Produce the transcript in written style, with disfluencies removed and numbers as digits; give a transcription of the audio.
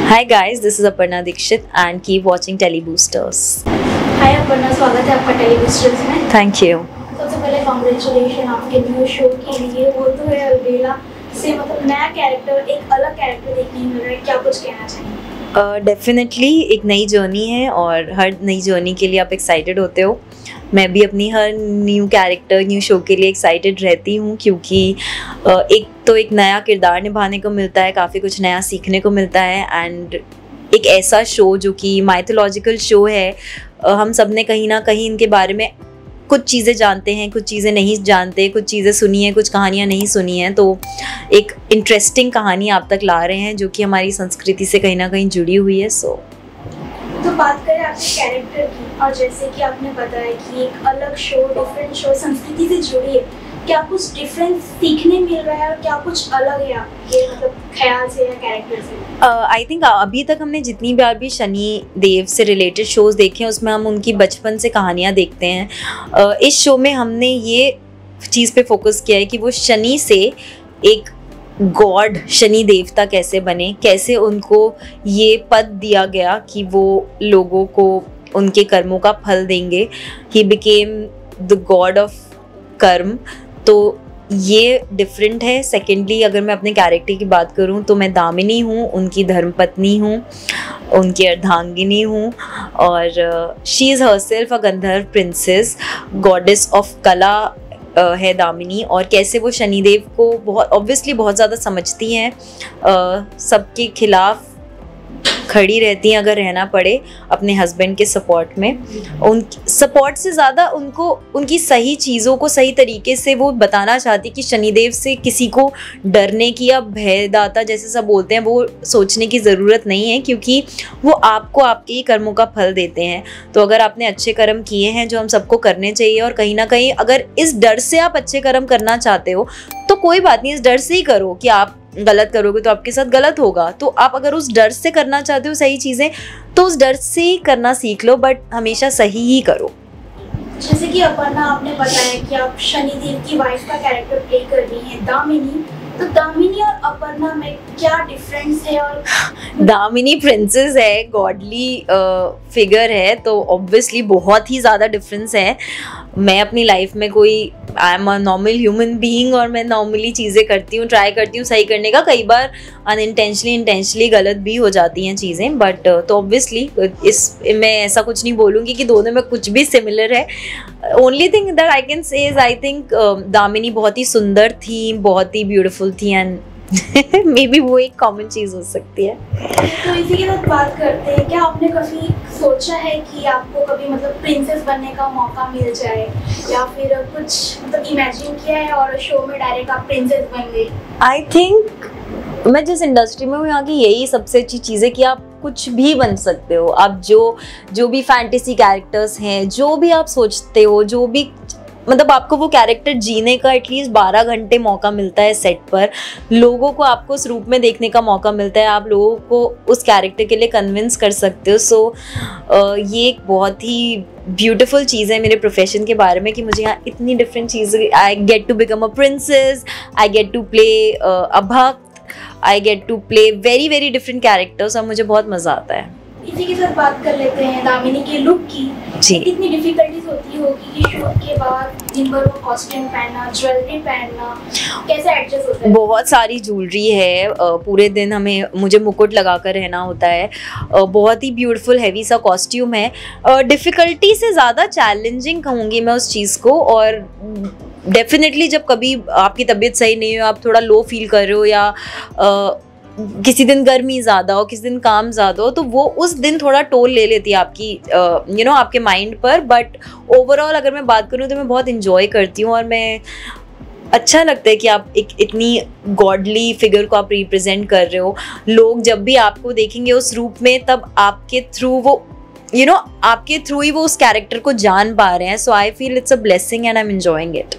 Hi guys, this is Aparna Dikshit and keep watching Teleboosters. हाय अपर्णा, स्वागत है आपका television में। Thank you. सबसे पहले कांग्रेचुलेशन आपके न्यू शो के लिए। वो तो है अलबेला से, मतलब नया कैरेक्टर, एक अलग कैरेक्टर देखने को मिल रहा है, क्या कुछ कहना चाहिए? डेफिनेटली एक नई जर्नी है और हर नई जर्नी के लिए आप एक्साइटेड होते हो। मैं भी अपनी हर न्यू कैरेक्टर, न्यू शो के लिए एक्साइटेड रहती हूँ क्योंकि एक नया किरदार निभाने को मिलता है, काफ़ी कुछ नया सीखने को मिलता है एंड एक ऐसा शो जो कि माइथोलॉजिकल शो है। हम सब ने कहीं ना कहीं इनके बारे में कुछ चीज़ें जानते हैं, कुछ चीज़ें नहीं जानते, कुछ चीज़ें सुनी हैं, कुछ कहानियाँ नहीं सुनी हैं। तो एक इंटरेस्टिंग कहानी आप तक ला रहे हैं जो कि हमारी संस्कृति से कहीं ना कहीं जुड़ी हुई है। तो बात करें आपके कैरेक्टर की, और जैसे कि आपने बताया कि एक अलग शो, डिफरेंट शो, संस्कृति से जुड़ी है, क्या कुछ डिफरेंस सीखने मिल रहा है और क्या कुछ अलग है आपके मतलब ख्याल से या कैरेक्टर से? आई थिंक अभी तक हमने जितनी बार भी शनि देव से रिलेटेड शोज देखे हैं उसमें हम उनकी बचपन से कहानियाँ देखते हैं। इस शो में हमने ये चीज़ पे फोकस किया है कि वो शनि से एक गॉड, शनि देवता कैसे बने, कैसे उनको ये पद दिया गया कि वो लोगों को उनके कर्मों का फल देंगे। He became the God of कर्म। तो ये डिफरेंट है। सेकेंडली अगर मैं अपने कैरेक्टर की बात करूं तो मैं दामिनी हूं, उनकी धर्मपत्नी हूं, उनकी अर्धांगिनी हूं और she is herself a Gandharva princess, goddess of कला है दामिनी। और कैसे वो शनिदेव को बहुत ऑब्वियसली बहुत ज़्यादा समझती हैं, सबके खिलाफ खड़ी रहती हैं अगर रहना पड़े अपने हस्बैंड के सपोर्ट में। उन सपोर्ट से ज़्यादा उनको उनकी सही चीज़ों को सही तरीके से वो बताना चाहती कि शनिदेव से किसी को डरने की या भयदाता जैसे सब बोलते हैं वो सोचने की ज़रूरत नहीं है, क्योंकि वो आपको आपके ही कर्मों का फल देते हैं। तो अगर आपने अच्छे कर्म किए हैं जो हम सबको करने चाहिए, और कहीं ना कहीं अगर इस डर से आप अच्छे कर्म करना चाहते हो तो कोई बात नहीं, इस डर से ही करो कि आप गलत करोगे तो आपके साथ गलत होगा। तो आप अगर उस डर से करना चाहते हो सही चीज़ें तो उस डर से ही करना सीख लो, बट हमेशा सही ही करो। जैसे कि अपर्णा, आपने बताया कि आप शनिदेव की वाइफ का कैरेक्टर प्ले कर रही हैं दामिनी, तो दामिनी और अपर्णा में क्या डिफरेंस है? और दामिनी प्रिंसेस है, गॉडली फिगर है, तो ऑब्वियसली बहुत ही ज़्यादा डिफरेंस है। मैं अपनी लाइफ में I am a normal human being और मैं नॉर्मली चीज़ें करती हूँ, ट्राई करती हूँ सही करने का। कई बार इंटेंशनली गलत भी हो जाती हैं चीज़ें, बट तो ऑब्वियसली मैं ऐसा कुछ नहीं बोलूँगी कि दोनों में कुछ भी सिमिलर है। Only thing that I can say is I think Damini बहुत ही सुंदर थी, बहुत ही ब्यूटीफुल थी एंड मे बी वो एक कॉमन चीज़ हो सकती है। तो इसी के साथ बात करते हैं, क्या आपने कभी सोचा है कि आपको कभी मतलब प्रिंसेस बनने का मौका मिल जाए, या फिर कुछ मतलब इमेजिन किया है और शो में डायरेक्ट आप प्रिंसेस बन गई? आई थिंक मैं जिस इंडस्ट्री में हूँ यहाँ की यही सबसे अच्छी चीज़ है कि आप कुछ भी बन सकते हो। आप जो भी फैंटेसी कैरेक्टर्स हैं, जो भी आप सोचते हो, जो भी मतलब आपको वो कैरेक्टर जीने का एटलीस्ट 12 घंटे मौका मिलता है सेट पर। लोगों को आपको उस रूप में देखने का मौका मिलता है, आप लोगों को उस कैरेक्टर के लिए कन्विंस कर सकते हो। सो ये एक बहुत ही ब्यूटीफुल चीज़ है मेरे प्रोफेशन के बारे में कि मुझे यहाँ इतनी डिफरेंट चीज़ें, I get to become a princess, I get to play a bhakt, I get to play very very different characters और मुझे बहुत मज़ा आता है। इसी के साथ बात कर लेते हैं दामिनी के लुक की। जी, कितनी डिफिकल्टीज होती होगी कि शूट के बाद दिन भर वो कॉस्ट्यूम पहनना, ज्वेलरी पहनना, कैसे एडजस्ट होता है? बहुत सारी ज्वेलरी है, पूरे दिन मुझे मुकुट लगा कर रहना होता है, बहुत ही ब्यूटीफुल हैवी सा कॉस्ट्यूम है। डिफ़िकल्टी से ज़्यादा चैलेंजिंग कहूँगी मैं उस चीज़ को। और डेफिनेटली जब कभी आपकी तबीयत सही नहीं हो, आप थोड़ा लो फील कर रहे हो, या किसी दिन गर्मी ज़्यादा हो, किसी दिन काम ज़्यादा हो, तो वो उस दिन थोड़ा टोल ले लेती है आपकी आपके माइंड पर। बट ओवरऑल अगर मैं बात करूँ तो मैं बहुत इंजॉय करती हूँ और मैं अच्छा लगता है कि आप एक इतनी गॉडली फिगर को आप रिप्रेजेंट कर रहे हो। लोग जब भी आपको देखेंगे उस रूप में तब आपके थ्रू वो आपके थ्रू ही वो उस कैरेक्टर को जान पा रहे हैं। So I feel it's a blessing and I am enjoying it.